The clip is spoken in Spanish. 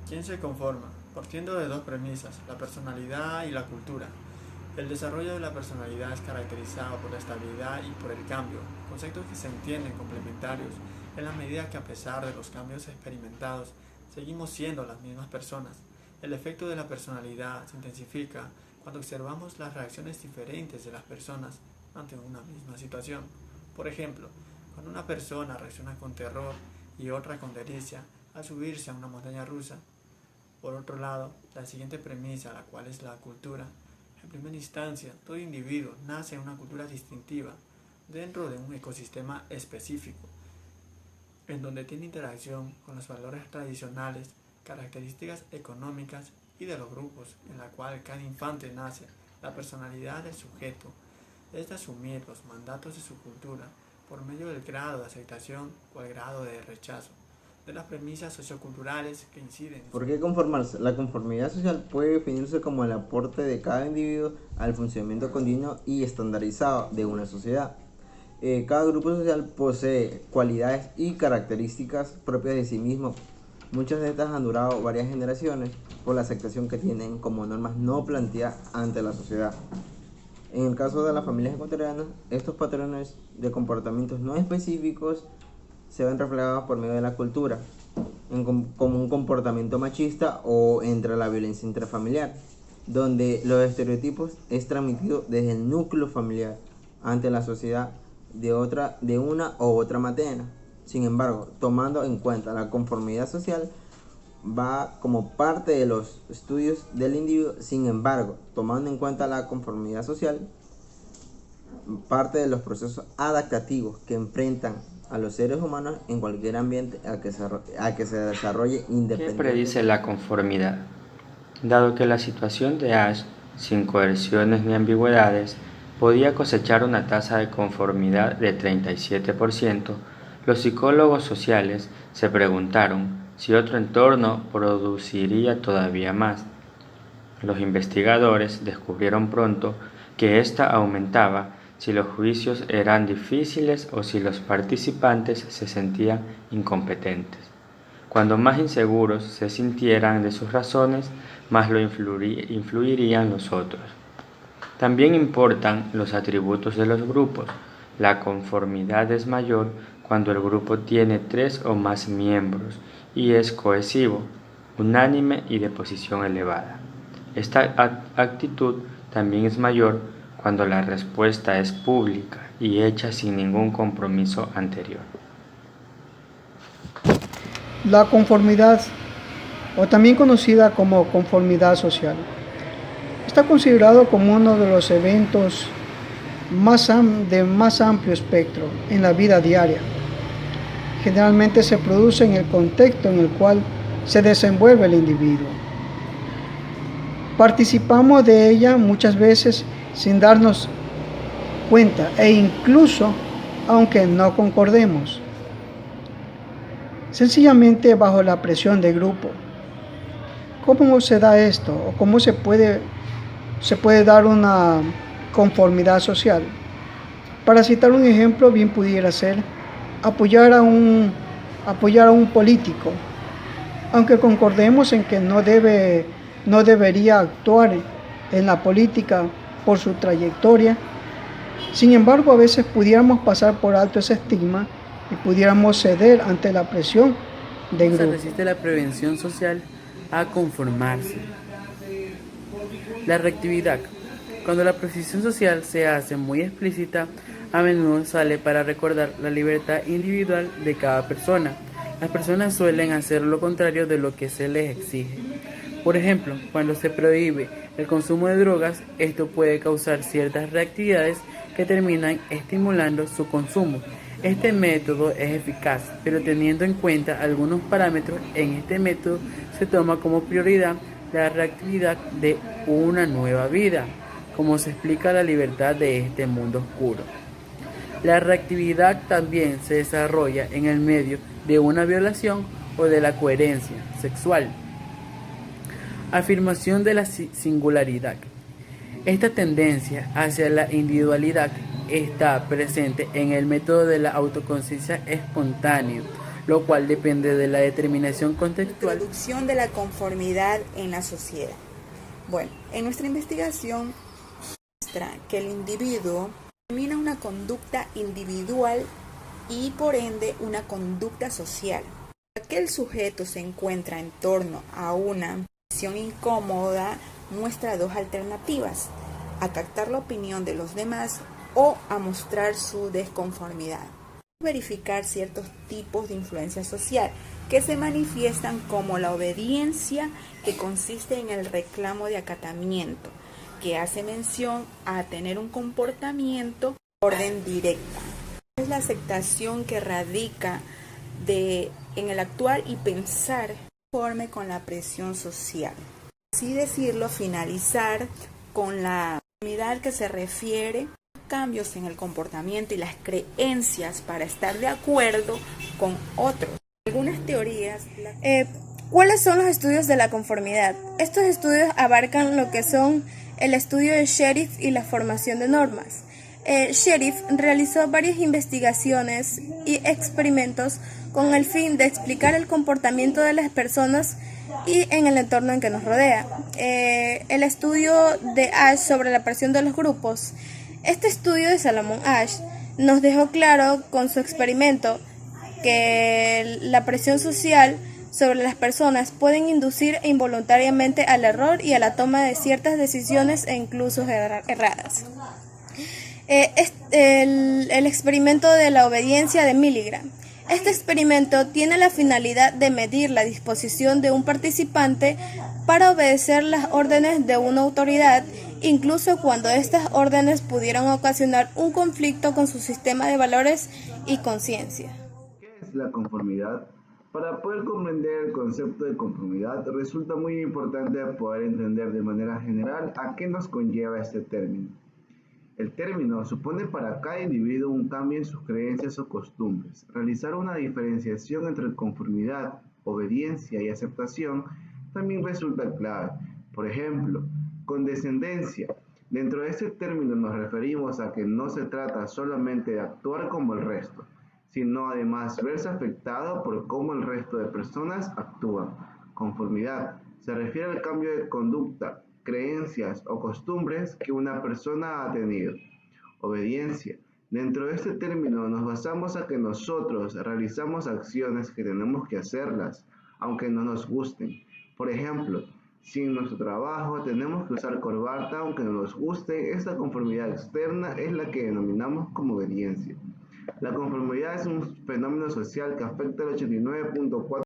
¿Quién se conforma? Partiendo de dos premisas, la personalidad y la cultura. El desarrollo de la personalidad es caracterizado por la estabilidad y por el cambio, conceptos que se entienden complementarios en la medida que a pesar de los cambios experimentados, seguimos siendo las mismas personas. El efecto de la personalidad se intensifica cuando observamos las reacciones diferentes de las personas ante una misma situación. Por ejemplo, cuando una persona reacciona con terror y otra con delicia al subirse a una montaña rusa. Por otro lado, la siguiente premisa, la cual es la cultura. En primera instancia, todo individuo nace en una cultura distintiva, dentro de un ecosistema específico, en donde tiene interacción con los valores tradicionales, características económicas y de los grupos en la cual cada infante nace. La personalidad del sujeto es de asumir los mandatos de su cultura por medio del grado de aceptación o el grado de rechazo de las premisas socioculturales que inciden en ¿Por su qué vida. conformarse? La conformidad social puede definirse como el aporte de cada individuo al funcionamiento continuo y estandarizado de una sociedad. Cada grupo social posee cualidades y características propias de sí mismo. Muchas de estas han durado varias generaciones por la aceptación que tienen como normas no planteadas ante la sociedad. En el caso de las familias ecuatorianas, estos patrones de comportamientos no específicos se ven reflejados por medio de la cultura, como un comportamiento machista o entre la violencia intrafamiliar, donde los estereotipos es transmitido desde el núcleo familiar ante la sociedad de una u otra manera. Sin embargo, tomando en cuenta la conformidad social, va como parte de los estudios del individuo. Sin embargo, tomando en cuenta la conformidad social, parte de los procesos adaptativos que enfrentan a los seres humanos en cualquier ambiente a que se desarrolle ¿Qué independiente. predice la conformidad? Dado que la situación de Ash, sin coerciones ni ambigüedades, podía cosechar una tasa de conformidad de 37%, los psicólogos sociales se preguntaron si otro entorno produciría todavía más. Los investigadores descubrieron pronto que ésta aumentaba si los juicios eran difíciles o si los participantes se sentían incompetentes. Cuando más inseguros se sintieran de sus razones, más lo influirían los otros. También importan los atributos de los grupos. La conformidad es mayor cuando el grupo tiene 3 o más miembros y es cohesivo, unánime y de posición elevada. Esta actitud también es mayor cuando la respuesta es pública y hecha sin ningún compromiso anterior. La conformidad, o también conocida como conformidad social, está considerado como uno de los eventos de más amplio espectro en la vida diaria. Generalmente se produce en el contexto en el cual se desenvuelve el individuo. Participamos de ella muchas veces sin darnos cuenta e incluso aunque no concordemos, sencillamente bajo la presión del grupo. ¿Cómo se da esto? ¿O cómo se puede dar una conformidad social? Para citar un ejemplo, bien pudiera ser apoyar a un político, aunque concordemos en que no debería actuar en la política por su trayectoria. Sin embargo, a veces pudiéramos pasar por alto ese estigma y pudiéramos ceder ante la presión del ¿Cómo se grupo. resiste la prevención social a conformarse? La reactividad. Cuando la precisión social se hace muy explícita, a menudo sale para recordar la libertad individual de cada persona. Las personas suelen hacer lo contrario de lo que se les exige. Por ejemplo, cuando se prohíbe el consumo de drogas, esto puede causar ciertas reactividades que terminan estimulando su consumo. Este método es eficaz, pero teniendo en cuenta algunos parámetros, en este método se toma como prioridad la reactividad de una nueva vida, como se explica la libertad de este mundo oscuro. La reactividad también se desarrolla en el medio de una violación o de la coherencia sexual. Afirmación de la singularidad. Esta tendencia hacia la individualidad está presente en el método de la autoconciencia espontánea. lo cual depende de la determinación contextual. Introducción de la conformidad en la sociedad. Bueno, en nuestra investigación muestra que el individuo determina una conducta individual y por ende una conducta social. Ya que el sujeto se encuentra en torno a una situación incómoda, muestra dos alternativas: acatar la opinión de los demás o a mostrar su desconformidad. Verificar ciertos tipos de influencia social que se manifiestan como la obediencia, que consiste en el reclamo de acatamiento, que hace mención a tener un comportamiento de orden directa. Es la aceptación que radica en el actuar y pensar conforme con la presión social. Así decirlo, finalizar con la conformidad, que se refiere a cambios en el comportamiento y las creencias para estar de acuerdo con otros. Algunas teorías. ¿Cuáles son los estudios de la conformidad? Estos estudios abarcan lo que son el estudio de Sheriff y la formación de normas. Sheriff realizó varias investigaciones y experimentos con el fin de explicar el comportamiento de las personas y en el entorno en que nos rodea. El estudio de Ash sobre la presión de los grupos. Este estudio de Salomon Ash nos dejó claro con su experimento que la presión social sobre las personas pueden inducir involuntariamente al error y a la toma de ciertas decisiones e incluso erradas. El experimento de la obediencia de Milgram. Este experimento tiene la finalidad de medir la disposición de un participante para obedecer las órdenes de una autoridad, incluso cuando estas órdenes pudieran ocasionar un conflicto con su sistema de valores y conciencia. ¿Qué es la conformidad? Para poder comprender el concepto de conformidad, resulta muy importante poder entender de manera general a qué nos conlleva este término. El término supone para cada individuo un cambio en sus creencias o costumbres. Realizar una diferenciación entre conformidad, obediencia y aceptación también resulta clave. Por ejemplo, condescendencia. Dentro de este término nos referimos a que no se trata solamente de actuar como el resto, sino además verse afectado por cómo el resto de personas actúan. Conformidad se refiere al cambio de conducta, creencias o costumbres que una persona ha tenido. Obediencia. Dentro de este término nos basamos a que nosotros realizamos acciones que tenemos que hacerlas, aunque no nos gusten. Por ejemplo, si en nuestro trabajo tenemos que usar corbata aunque no nos guste, esta conformidad externa es la que denominamos como obediencia. La conformidad es un fenómeno social que afecta al 89.4%